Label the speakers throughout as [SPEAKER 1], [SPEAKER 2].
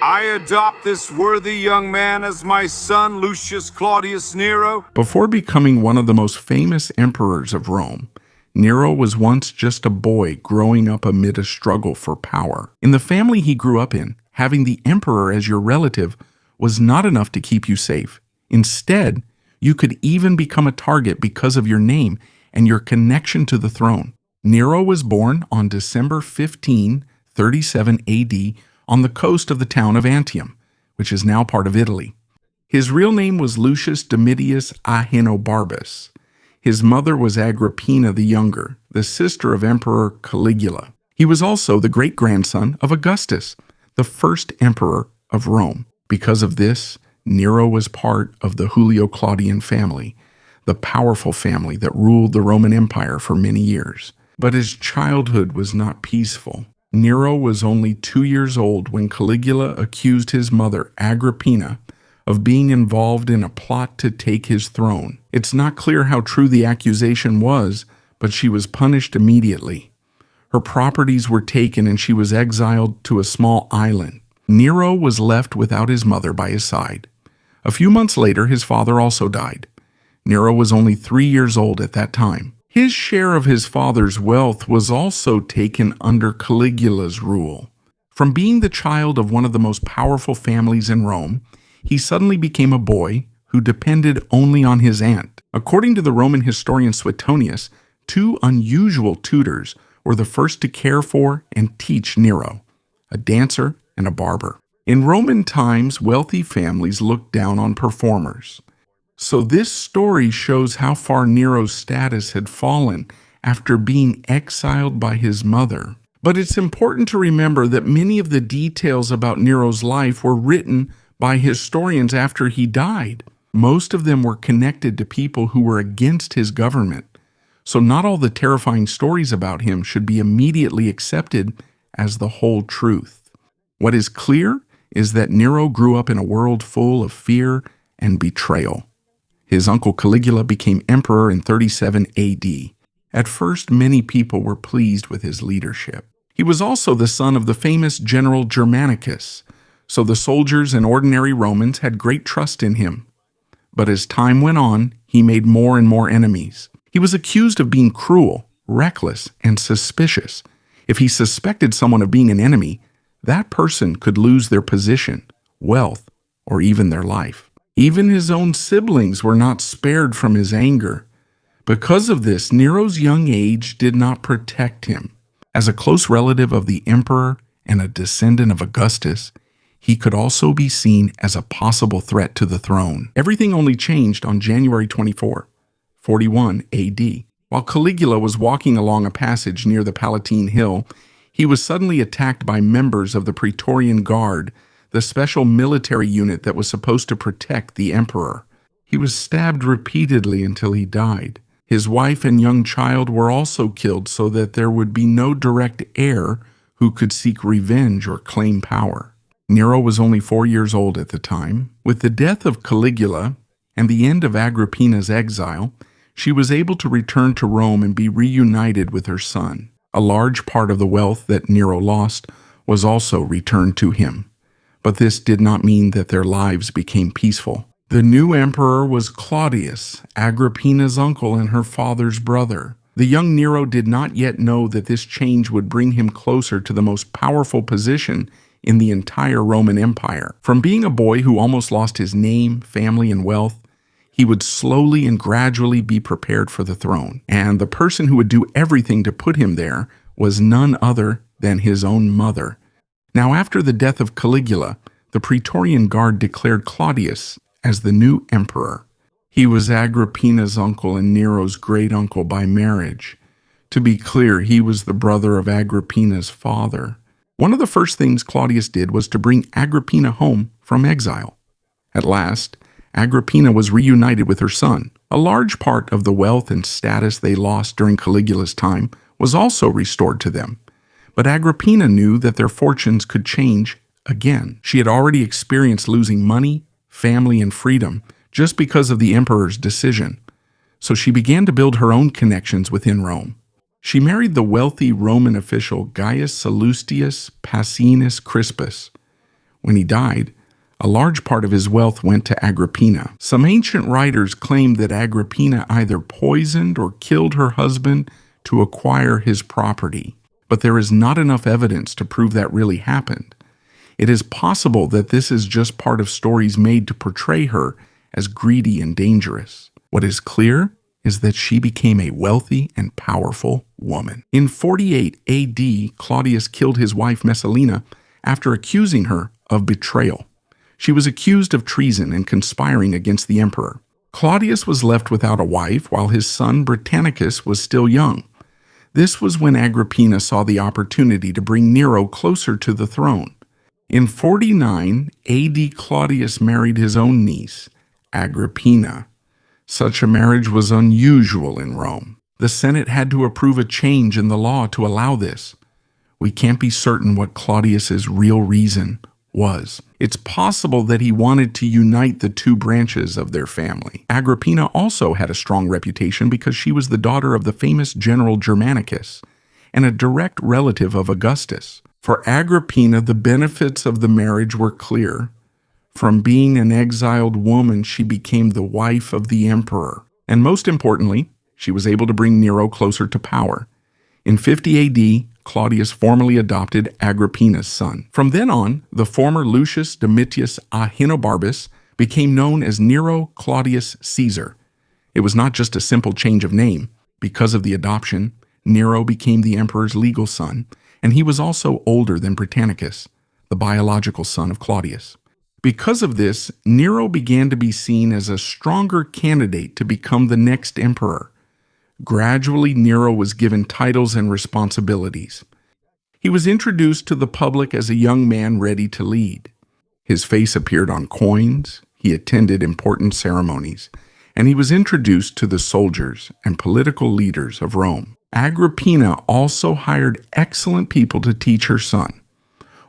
[SPEAKER 1] I adopt this worthy young man as my son, Lucius Claudius Nero.
[SPEAKER 2] Before becoming one of the most famous emperors of Rome, Nero was once just a boy growing up amid a struggle for power. In the family he grew up in, having the emperor as your relative was not enough to keep you safe. Instead, you could even become a target because of your name and your connection to the throne. Nero was born on December 15, 37 AD, on the coast of the town of Antium, which is now part of Italy. His real name was Lucius Domitius Ahenobarbus. His mother was Agrippina the Younger, the sister of Emperor Caligula. He was also the great-grandson of Augustus, the first emperor of Rome. Because of this, Nero was part of the Julio-Claudian family, the powerful family that ruled the Roman Empire for many years. But his childhood was not peaceful. Nero was only 2 years old when Caligula accused his mother, Agrippina, of being involved in a plot to take his throne. It's not clear how true the accusation was, but she was punished immediately. Her properties were taken and she was exiled to a small island. Nero was left without his mother by his side. A few months later, his father also died. Nero was only 3 years old at that time. His share of his father's wealth was also taken under Caligula's rule. From being the child of one of the most powerful families in Rome, he suddenly became a boy who depended only on his aunt. According to the Roman historian Suetonius, 2 unusual tutors were the first to care for and teach Nero, a dancer and a barber. In Roman times, wealthy families looked down on performers. So this story shows how far Nero's status had fallen after being exiled by his mother. But it's important to remember that many of the details about Nero's life were written by historians after he died. Most of them were connected to people who were against his government. So not all the terrifying stories about him should be immediately accepted as the whole truth. What is clear is that Nero grew up in a world full of fear and betrayal. His uncle Caligula became emperor in 37 AD. At first, many people were pleased with his leadership. He was also the son of the famous general Germanicus, so the soldiers and ordinary Romans had great trust in him. But as time went on, he made more and more enemies. He was accused of being cruel, reckless, and suspicious. If he suspected someone of being an enemy, that person could lose their position, wealth, or even their life. Even his own siblings were not spared from his anger. Because of this, Nero's young age did not protect him. As a close relative of the emperor and a descendant of Augustus, he could also be seen as a possible threat to the throne. Everything only changed on January 24, 41 AD. While Caligula was walking along a passage near the Palatine Hill, he was suddenly attacked by members of the Praetorian Guard, the special military unit that was supposed to protect the emperor. He was stabbed repeatedly until he died. His wife and young child were also killed so that there would be no direct heir who could seek revenge or claim power. Nero was only 4 years old at the time. With the death of Caligula and the end of Agrippina's exile, she was able to return to Rome and be reunited with her son. A large part of the wealth that Nero lost was also returned to him. But this did not mean that their lives became peaceful. The new emperor was Claudius, Agrippina's uncle and her father's brother. The young Nero did not yet know that this change would bring him closer to the most powerful position in the entire Roman Empire. From being a boy who almost lost his name, family, and wealth, he would slowly and gradually be prepared for the throne. And the person who would do everything to put him there was none other than his own mother. Now, after the death of Caligula, the Praetorian Guard declared Claudius as the new emperor. He was Agrippina's uncle and Nero's great-uncle by marriage. To be clear, he was the brother of Agrippina's father. One of the first things Claudius did was to bring Agrippina home from exile. At last, Agrippina was reunited with her son. A large part of the wealth and status they lost during Caligula's time was also restored to them. But Agrippina knew that their fortunes could change again. She had already experienced losing money, family, and freedom just because of the emperor's decision. So she began to build her own connections within Rome. She married the wealthy Roman official Gaius Sallustius Pacinus Crispus. When he died, a large part of his wealth went to Agrippina. Some ancient writers claim that Agrippina either poisoned or killed her husband to acquire his property, but there is not enough evidence to prove that really happened. It is possible that this is just part of stories made to portray her as greedy and dangerous. What is clear is that she became a wealthy and powerful woman. In 48 AD, Claudius killed his wife Messalina after accusing her of betrayal. She was accused of treason and conspiring against the emperor. Claudius was left without a wife while his son Britannicus was still young. This was when Agrippina saw the opportunity to bring Nero closer to the throne. In 49 AD, Claudius married his own niece, Agrippina. Such a marriage was unusual in Rome. The Senate had to approve a change in the law to allow this. We can't be certain what Claudius's real reason was. It's possible that he wanted to unite the two branches of their family. Agrippina also had a strong reputation because she was the daughter of the famous general Germanicus and a direct relative of Augustus. For Agrippina, the benefits of the marriage were clear. From being an exiled woman, she became the wife of the emperor. And most importantly, she was able to bring Nero closer to power. In 50 AD, Claudius formally adopted Agrippina's son. From then on, the former Lucius Domitius Ahenobarbus became known as Nero Claudius Caesar. It was not just a simple change of name. Because of the adoption, Nero became the emperor's legal son, and he was also older than Britannicus, the biological son of Claudius. Because of this, Nero began to be seen as a stronger candidate to become the next emperor. Gradually, Nero was given titles and responsibilities. He was introduced to the public as a young man ready to lead. His face appeared on coins, he attended important ceremonies, and he was introduced to the soldiers and political leaders of Rome. Agrippina also hired excellent people to teach her son.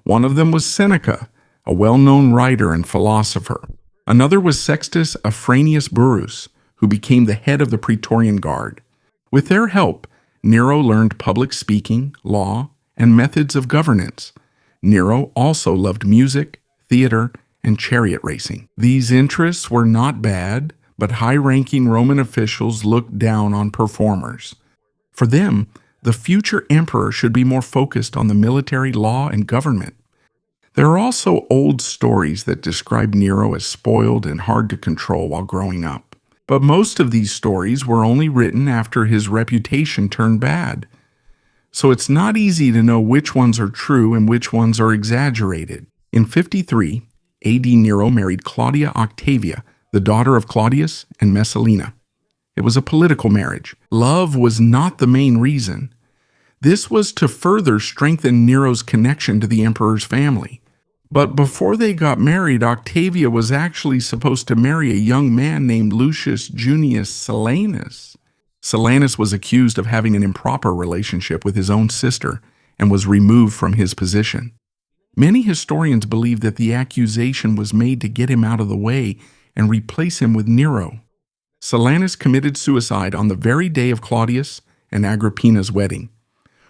[SPEAKER 2] One of them was Seneca, a well-known writer and philosopher. Another was Sextus Afranius Burrus, who became the head of the Praetorian Guard. With their help, Nero learned public speaking, law, and methods of governance. Nero also loved music, theater, and chariot racing. These interests were not bad, but high-ranking Roman officials looked down on performers. For them, the future emperor should be more focused on the military, law, and government. There are also old stories that describe Nero as spoiled and hard to control while growing up. But most of these stories were only written after his reputation turned bad. So it's not easy to know which ones are true and which ones are exaggerated. In 53, AD, Nero married Claudia Octavia, the daughter of Claudius and Messalina. It was a political marriage. Love was not the main reason. This was to further strengthen Nero's connection to the emperor's family. But before they got married, Octavia was actually supposed to marry a young man named Lucius Junius Silanus. Silanus was accused of having an improper relationship with his own sister and was removed from his position. Many historians believe that the accusation was made to get him out of the way and replace him with Nero. Silanus committed suicide on the very day of Claudius and Agrippina's wedding.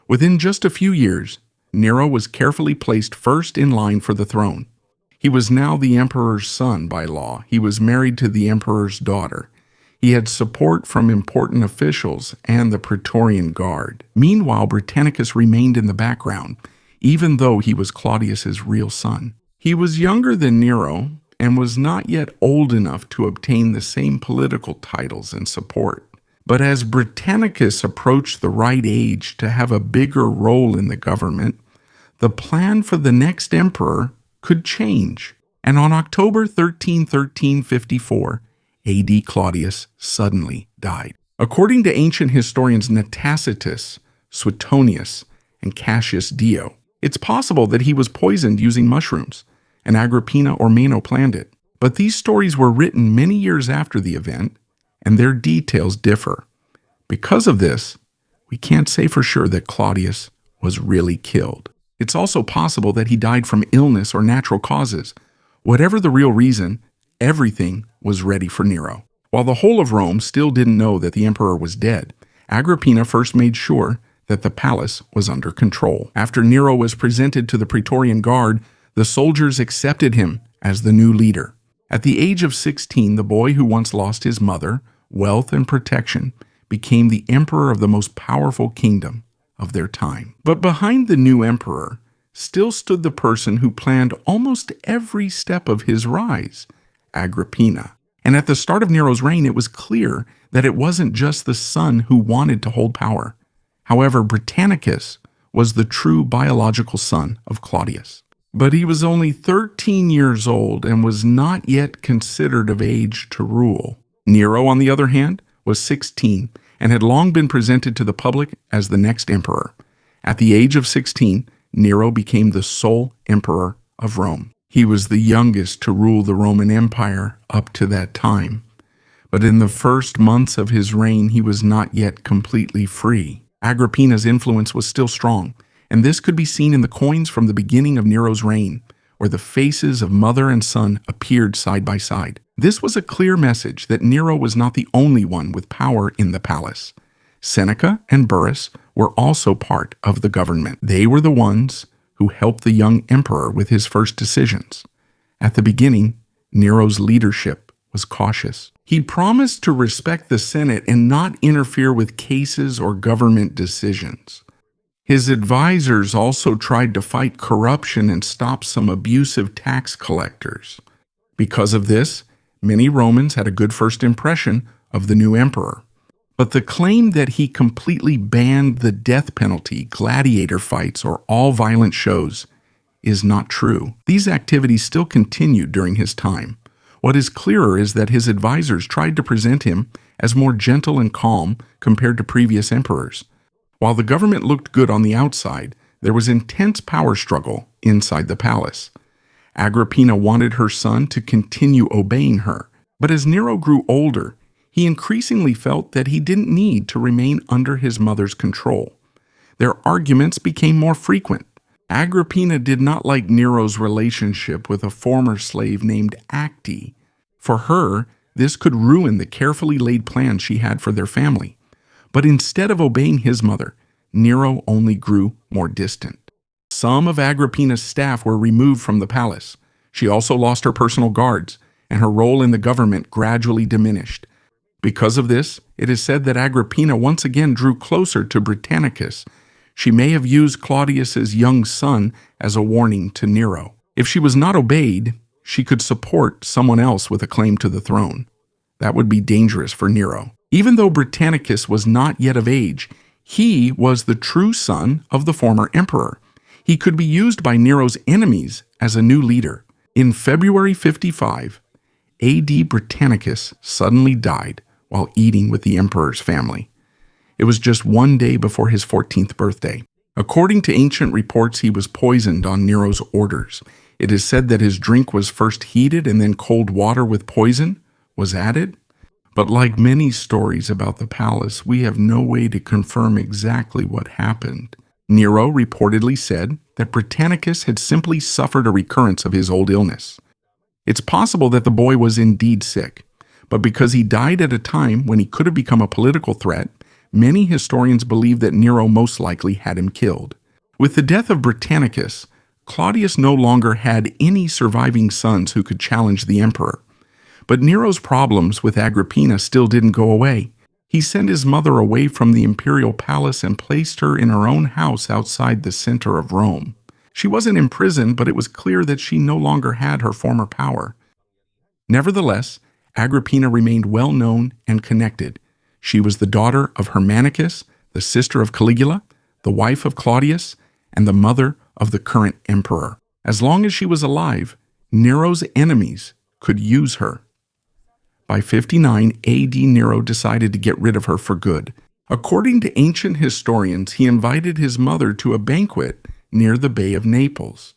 [SPEAKER 2] Within just a few years, Nero was carefully placed first in line for the throne. He was now the emperor's son by law. He was married to the emperor's daughter. He had support from important officials and the Praetorian Guard. Meanwhile, Britannicus remained in the background, even though he was Claudius's real son. He was younger than Nero and was not yet old enough to obtain the same political titles and support. But as Britannicus approached the right age to have a bigger role in the government, the plan for the next emperor could change. And on October 13, 1354, AD, Claudius suddenly died. According to ancient historians Tacitus, Suetonius, and Cassius Dio, it's possible that he was poisoned using mushrooms, and Agrippina or Meno planned it. But these stories were written many years after the event, and their details differ. Because of this, we can't say for sure that Claudius was really killed. It's also possible that he died from illness or natural causes. Whatever the real reason, everything was ready for Nero. While the whole of Rome still didn't know that the emperor was dead, Agrippina first made sure that the palace was under control. After Nero was presented to the Praetorian Guard, The soldiers accepted him as the new leader. At the age of 16, the boy who once lost his mother, wealth, and protection became the emperor of the most powerful kingdom of their time. But behind the new emperor still stood the person who planned almost every step of his rise, Agrippina. And at the start of Nero's reign, it was clear that it wasn't just the son who wanted to hold power. However, Britannicus was the true biological son of Claudius. But he was only 13 years old and was not yet considered of age to rule. Nero, on the other hand, was 16 and had long been presented to the public as the next emperor. At the age of 16, Nero became the sole emperor of Rome. He was the youngest to rule the Roman Empire up to that time. But in the first months of his reign, he was not yet completely free. Agrippina's influence was still strong, and this could be seen in the coins from the beginning of Nero's reign, where the faces of mother and son appeared side by side. This was a clear message that Nero was not the only one with power in the palace. Seneca and Burrus were also part of the government. They were the ones who helped the young emperor with his first decisions. At the beginning, Nero's leadership was cautious. He promised to respect the Senate and not interfere with cases or government decisions. His advisors also tried to fight corruption and stop some abusive tax collectors. Because of this, many Romans had a good first impression of the new emperor. But the claim that he completely banned the death penalty, gladiator fights, or all violent shows is not true. These activities still continued during his time. What is clearer is that his advisors tried to present him as more gentle and calm compared to previous emperors. While the government looked good on the outside, there was intense power struggle inside the palace. Agrippina wanted her son to continue obeying her, but as Nero grew older, he increasingly felt that he didn't need to remain under his mother's control. Their arguments became more frequent. Agrippina did not like Nero's relationship with a former slave named Acte. For her, this could ruin the carefully laid plans she had for their family. But instead of obeying his mother, Nero only grew more distant. Some of Agrippina's staff were removed from the palace. She also lost her personal guards, and her role in the government gradually diminished. Because of this, it is said that Agrippina once again drew closer to Britannicus. She may have used Claudius's young son as a warning to Nero. If she was not obeyed, she could support someone else with a claim to the throne. That would be dangerous for Nero. Even though Britannicus was not yet of age, he was the true son of the former emperor. He could be used by Nero's enemies as a new leader. In February 55, AD, Britannicus suddenly died while eating with the emperor's family. It was just one day before his 14th birthday. According to ancient reports, he was poisoned on Nero's orders. It is said that his drink was first heated and then cold water with poison was added. But like many stories about the palace, we have no way to confirm exactly what happened. Nero reportedly said that Britannicus had simply suffered a recurrence of his old illness. It's possible that the boy was indeed sick, but because he died at a time when he could have become a political threat, many historians believe that Nero most likely had him killed. With the death of Britannicus, Claudius no longer had any surviving sons who could challenge the emperor. But Nero's problems with Agrippina still didn't go away. He sent his mother away from the imperial palace and placed her in her own house outside the center of Rome. She wasn't imprisoned, but it was clear that she no longer had her former power. Nevertheless, Agrippina remained well known and connected. She was the daughter of Germanicus, the sister of Caligula, the wife of Claudius, and the mother of the current emperor. As long as she was alive, Nero's enemies could use her. By 59 AD, Nero decided to get rid of her for good. According to ancient historians, he invited his mother to a banquet near the Bay of Naples.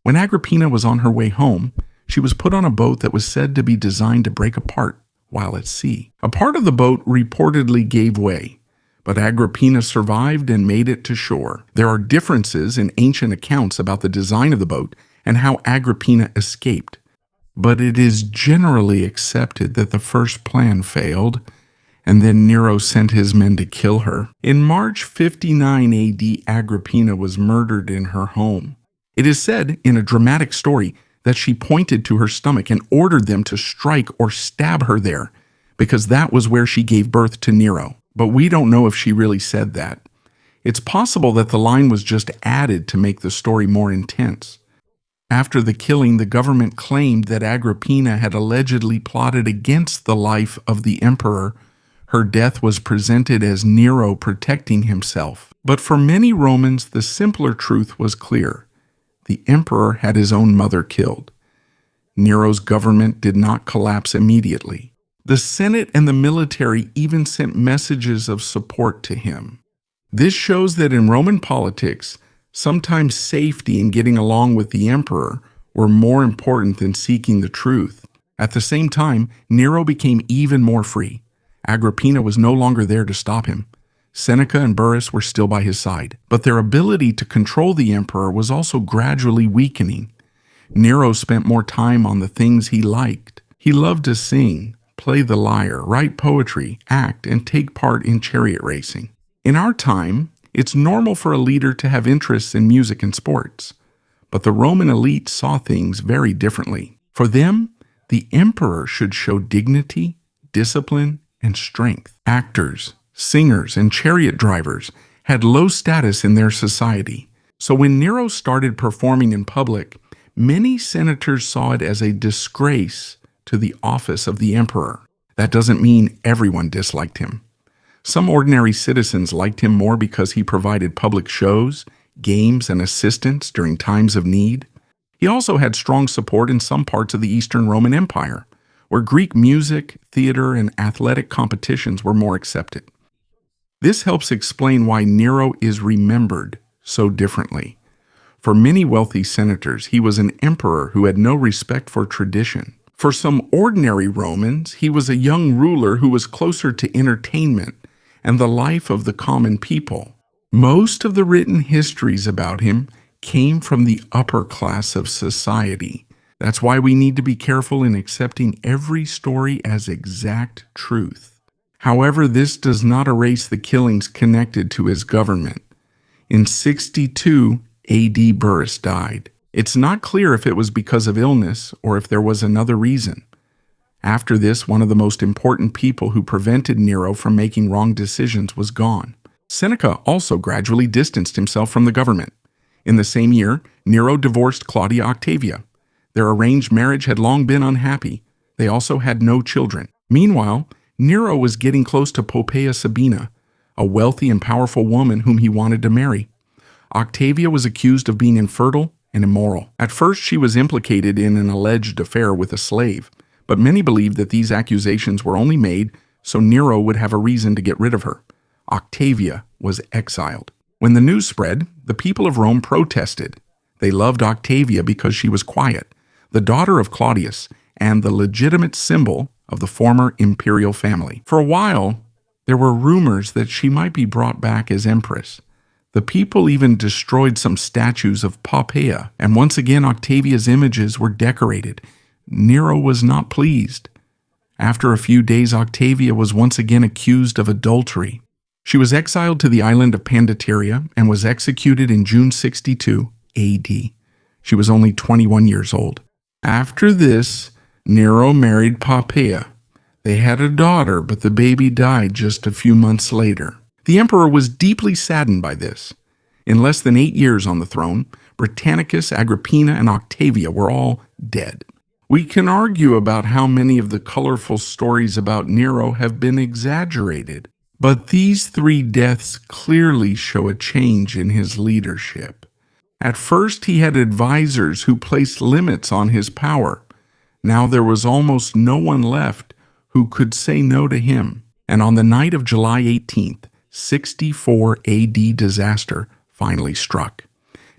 [SPEAKER 2] When Agrippina was on her way home, she was put on a boat that was said to be designed to break apart while at sea. A part of the boat reportedly gave way, but Agrippina survived and made it to shore. There are differences in ancient accounts about the design of the boat and how Agrippina escaped. But it is generally accepted that the first plan failed, and then Nero sent his men to kill her. In March 59 AD, Agrippina was murdered in her home. It is said in a dramatic story that she pointed to her stomach and ordered them to strike or stab her there, because that was where she gave birth to Nero. But we don't know if she really said that. It's possible that the line was just added to make the story more intense. After the killing, the government claimed that Agrippina had allegedly plotted against the life of the emperor. Her death was presented as Nero protecting himself. But for many Romans, the simpler truth was clear. The emperor had his own mother killed. Nero's government did not collapse immediately. The Senate and the military even sent messages of support to him. This shows that in Roman politics, sometimes safety and getting along with the emperor were more important than seeking the truth. At the same time, Nero became even more free. Agrippina was no longer there to stop him. Seneca and Burrus were still by his side, but their ability to control the emperor was also gradually weakening. Nero spent more time on the things he liked. He loved to sing, play the lyre, write poetry, act, and take part in chariot racing. In our time, it's normal for a leader to have interests in music and sports, but the Roman elite saw things very differently. For them, the emperor should show dignity, discipline, and strength. Actors, singers, and chariot drivers had low status in their society. So when Nero started performing in public, many senators saw it as a disgrace to the office of the emperor. That doesn't mean everyone disliked him. Some ordinary citizens liked him more because he provided public shows, games, and assistance during times of need. He also had strong support in some parts of the Eastern Roman Empire, where Greek music, theater, and athletic competitions were more accepted. This helps explain why Nero is remembered so differently. For many wealthy senators, he was an emperor who had no respect for tradition. For some ordinary Romans, he was a young ruler who was closer to entertainment and the life of the common people. Most of the written histories about him came from the upper class of society. That's why we need to be careful in accepting every story as exact truth. However, this does not erase the killings connected to his government. In 62 AD, Burrus died. It's not clear if it was because of illness or if there was another reason. After this, one of the most important people who prevented Nero from making wrong decisions was gone. Seneca also gradually distanced himself from the government. In the same year, Nero divorced Claudia Octavia. Their arranged marriage had long been unhappy. They also had no children. Meanwhile, Nero was getting close to Poppaea Sabina, a wealthy and powerful woman whom he wanted to marry. Octavia was accused of being infertile and immoral. At first, she was implicated in an alleged affair with a slave, but many believed that these accusations were only made so Nero would have a reason to get rid of her. Octavia was exiled. When the news spread, the people of Rome protested. They loved Octavia because she was quiet, the daughter of Claudius, and the legitimate symbol of the former imperial family. For a while, there were rumors that she might be brought back as empress. The people even destroyed some statues of Poppaea, and once again Octavia's images were decorated. Nero was not pleased. After a few days, Octavia was once again accused of adultery. She was exiled to the island of Pandateria and was executed in June 62 AD. She was only 21 years old. After this, Nero married Poppaea. They had a daughter, but the baby died just a few months later. The emperor was deeply saddened by this. In less than 8 years on the throne, Britannicus, Agrippina, and Octavia were all dead. We can argue about how many of the colorful stories about Nero have been exaggerated, but these 3 deaths clearly show a change in his leadership. At first, he had advisors who placed limits on his power. Now there was almost no one left who could say no to him. And on the night of July 18th, 64 AD disaster finally struck.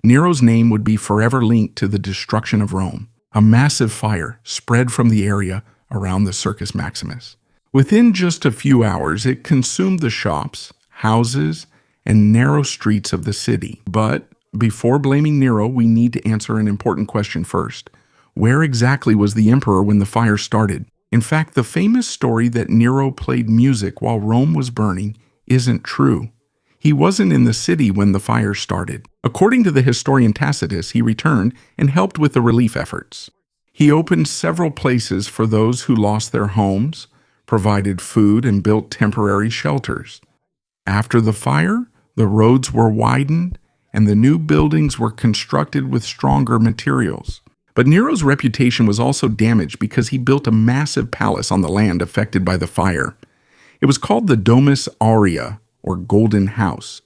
[SPEAKER 2] Nero's name would be forever linked to the destruction of Rome. A massive fire spread from the area around the Circus Maximus. Within just a few hours, it consumed the shops, houses, and narrow streets of the city. But before blaming Nero, we need to answer an important question first. Where exactly was the emperor when the fire started? In fact, the famous story that Nero played music while Rome was burning isn't true. He wasn't in the city when the fire started. According to the historian Tacitus, he returned and helped with the relief efforts. He opened several places for those who lost their homes, provided food, and built temporary shelters. After the fire, the roads were widened, and the new buildings were constructed with stronger materials. But Nero's reputation was also damaged because he built a massive palace on the land affected by the fire. It was called the Domus Aurea, or Golden House.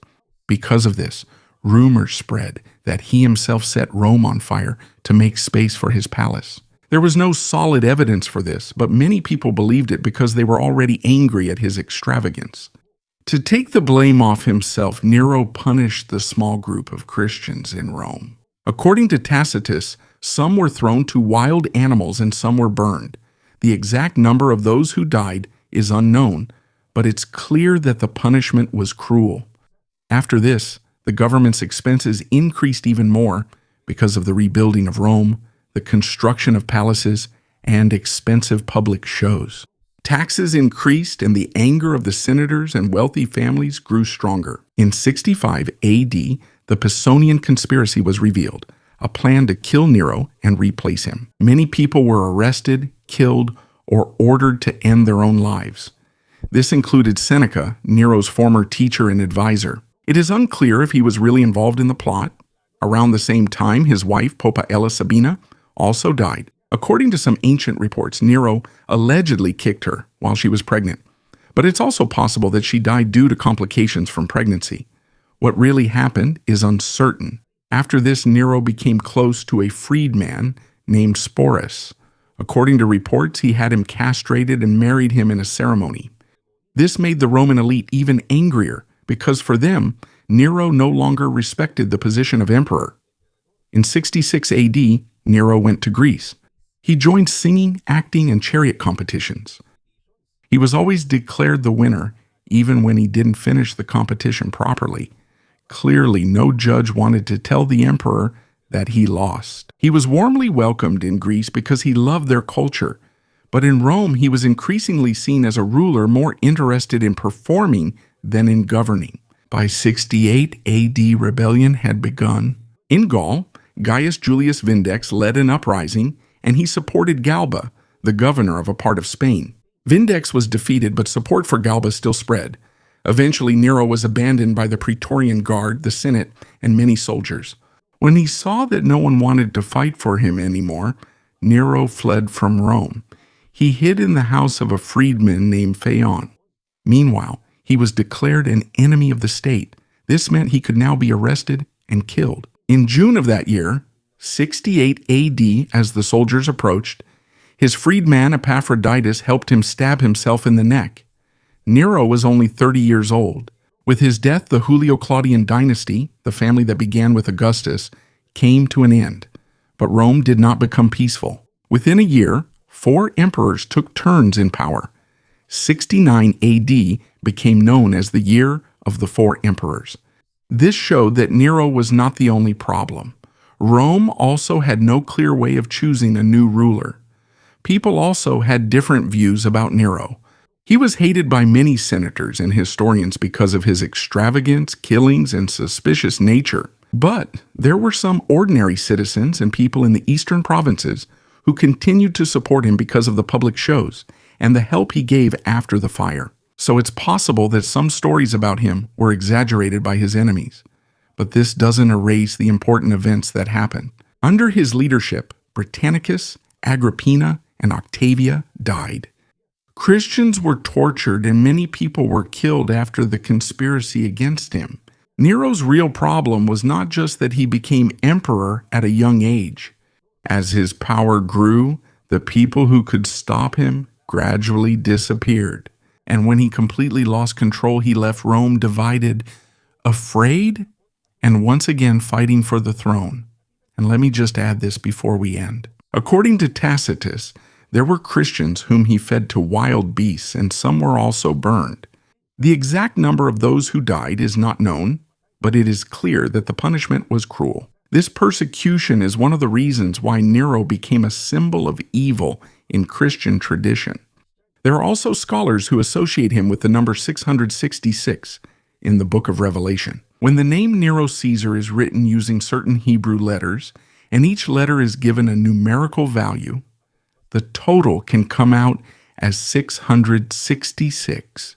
[SPEAKER 2] Because of this, rumors spread that he himself set Rome on fire to make space for his palace. There was no solid evidence for this, but many people believed it because they were already angry at his extravagance. To take the blame off himself, Nero punished the small group of Christians in Rome. According to Tacitus, some were thrown to wild animals and some were burned. The exact number of those who died is unknown, but it's clear that the punishment was cruel. After this, the government's expenses increased even more because of the rebuilding of Rome, the construction of palaces, and expensive public shows. Taxes increased and the anger of the senators and wealthy families grew stronger. In 65 AD, the Pisonian conspiracy was revealed, a plan to kill Nero and replace him. Many people were arrested, killed, or ordered to end their own lives. This included Seneca, Nero's former teacher and advisor. It is unclear if he was really involved in the plot. Around the same time, his wife, Poppaea Sabina, also died. According to some ancient reports, Nero allegedly kicked her while she was pregnant, but it's also possible that she died due to complications from pregnancy. What really happened is uncertain. After this, Nero became close to a freedman named Sporus. According to reports, he had him castrated and married him in a ceremony. This made the Roman elite even angrier because for them, Nero no longer respected the position of emperor. In 66 AD, Nero went to Greece. He joined singing, acting, and chariot competitions. He was always declared the winner, even when he didn't finish the competition properly. Clearly, no judge wanted to tell the emperor that he lost. He was warmly welcomed in Greece because he loved their culture, but in Rome he was increasingly seen as a ruler more interested in performing than in governing. By 68 AD, rebellion had begun. In Gaul, Gaius Julius Vindex led an uprising, and he supported Galba, the governor of a part of Spain. Vindex was defeated, but support for Galba still spread. Eventually, Nero was abandoned by the Praetorian Guard, the Senate, and many soldiers. When he saw that no one wanted to fight for him anymore, Nero fled from Rome. He hid in the house of a freedman named Phaon. Meanwhile, he was declared an enemy of the state. This meant he could now be arrested and killed. In June of that year, 68 AD, as the soldiers approached, his freedman Epaphroditus helped him stab himself in the neck. Nero was only 30 years old. With his death, the Julio-Claudian dynasty, the family that began with Augustus, came to an end. But Rome did not become peaceful. Within a year, 4 emperors took turns in power. 69 AD became known as the Year of the 4 Emperors. This showed that Nero was not the only problem. Rome also had no clear way of choosing a new ruler. People also had different views about Nero. He was hated by many senators and historians because of his extravagance, killings, and suspicious nature. But there were some ordinary citizens and people in the eastern provinces who continued to support him because of the public shows and the help he gave after the fire. So it's possible that some stories about him were exaggerated by his enemies. But this doesn't erase the important events that happened. Under his leadership, Britannicus, Agrippina, and Octavia died. Christians were tortured and many people were killed after the conspiracy against him. Nero's real problem was not just that he became emperor at a young age. As his power grew, the people who could stop him gradually disappeared. And when he completely lost control, he left Rome divided, afraid, and once again fighting for the throne. And let me just add this before we end. According to Tacitus, there were Christians whom he fed to wild beasts, and some were also burned. The exact number of those who died is not known, but it is clear that the punishment was cruel. This persecution is one of the reasons why Nero became a symbol of evil in Christian tradition. There are also scholars who associate him with the number 666, in the book of Revelation. When the name Nero Caesar is written using certain Hebrew letters, and each letter is given a numerical value, the total can come out as 666.